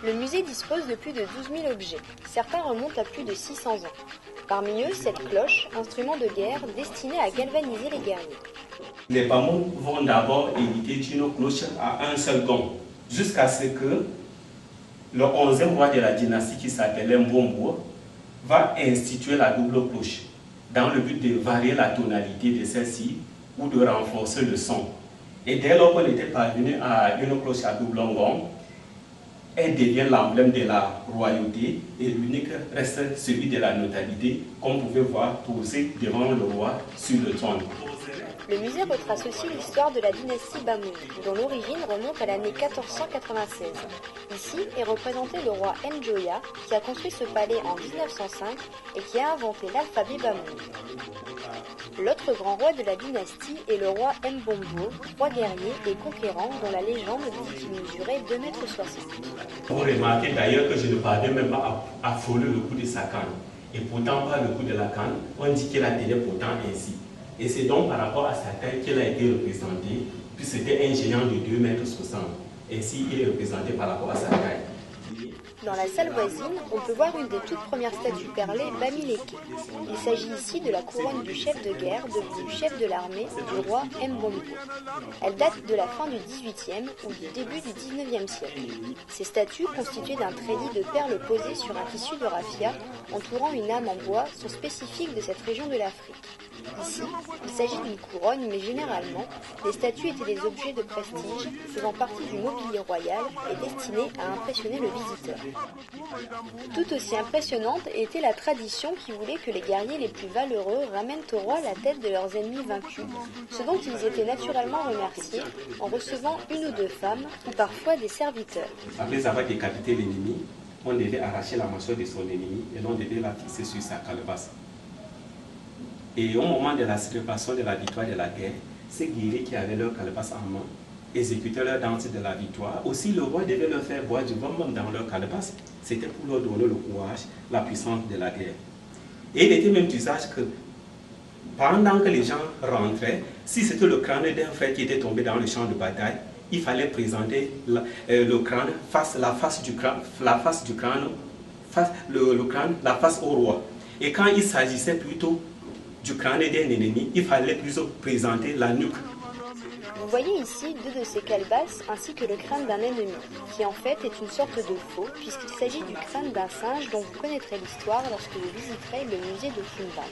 Le musée dispose de plus de 12 000 objets. Certains remontent à plus de 600 ans. Parmi eux, cette cloche, instrument de guerre destiné à galvaniser les guerriers. Les Bamouns vont d'abord hériter d'une cloche à un seul gong, jusqu'à ce que le 11e roi de la dynastie, qui s'appelait Mbombo, va instituer la double cloche, dans le but de varier la tonalité de celle-ci ou de renforcer le son. Et dès lors qu'on était parvenu à une cloche à double gong, elle devient l'emblème de la royauté et l'unique reste celui de la notabilité, qu'on pouvait voir posé devant le roi sur le trône. Le musée retrace aussi l'histoire de la dynastie Bamoun, dont l'origine remonte à l'année 1496. Ici est représenté le roi Njoya, qui a construit ce palais en 1905 et qui a inventé l'alphabet Bamoun. L'autre grand roi de la dynastie est le roi Mbombo, roi guerrier et conquérant dont la légende dit qu'il mesurait 2,60 m. Vous remarquez d'ailleurs que je ne parviens même pas à frôler le coup de sa canne. Et pourtant, par le coup de la canne, on dit qu'il a tenu pourtant ainsi. Et c'est donc par rapport à sa taille qu'il a été représenté, puis c'était un géant de 2,60 m. Ainsi, il est représenté par rapport à sa taille. Dans la salle voisine, on peut voir une des toutes premières statues perlées Bamileke. Il s'agit ici de la couronne du chef de guerre devenu chef de l'armée du roi Mbombo. Elle date de la fin du XVIIIe ou du début du XIXe siècle. Ces statues, constituées d'un treillis de perles posées sur un tissu de raffia entourant une âme en bois, sont spécifiques de cette région de l'Afrique. Ici, il s'agit d'une couronne, mais généralement, les statues étaient des objets de prestige faisant partie du mobilier royal et destinés à impressionner le visiteur. Tout aussi impressionnante était la tradition qui voulait que les guerriers les plus valeureux ramènent au roi la tête de leurs ennemis vaincus, ce dont ils étaient naturellement remerciés en recevant une ou deux femmes ou parfois des serviteurs. Après avoir décapité l'ennemi, on devait arracher la mâchoire de son ennemi et l'on devait la fixer sur sa calebasse. Et au moment de la célébration de la victoire de la guerre, ces guerriers qui avaient leur calebasse en main exécutaient leur danse de la victoire. Aussi, le roi devait leur faire boire du vin même dans leur calebasse. C'était pour leur donner le courage, la puissance de la guerre. Et il était même d'usage que pendant que les gens rentraient, si c'était le crâne d'un frère qui était tombé dans le champ de bataille, il fallait présenter le crâne, la face du crâne, la face au roi. Et quand il s'agissait plutôt du crâne d'un ennemi, il fallait plutôt présenter la nuque. Vous voyez ici deux de ces calebasses ainsi que le crâne d'un ennemi, qui en fait est une sorte de faux, puisqu'il s'agit du crâne d'un singe dont vous connaîtrez l'histoire lorsque vous visiterez le musée de Kimba.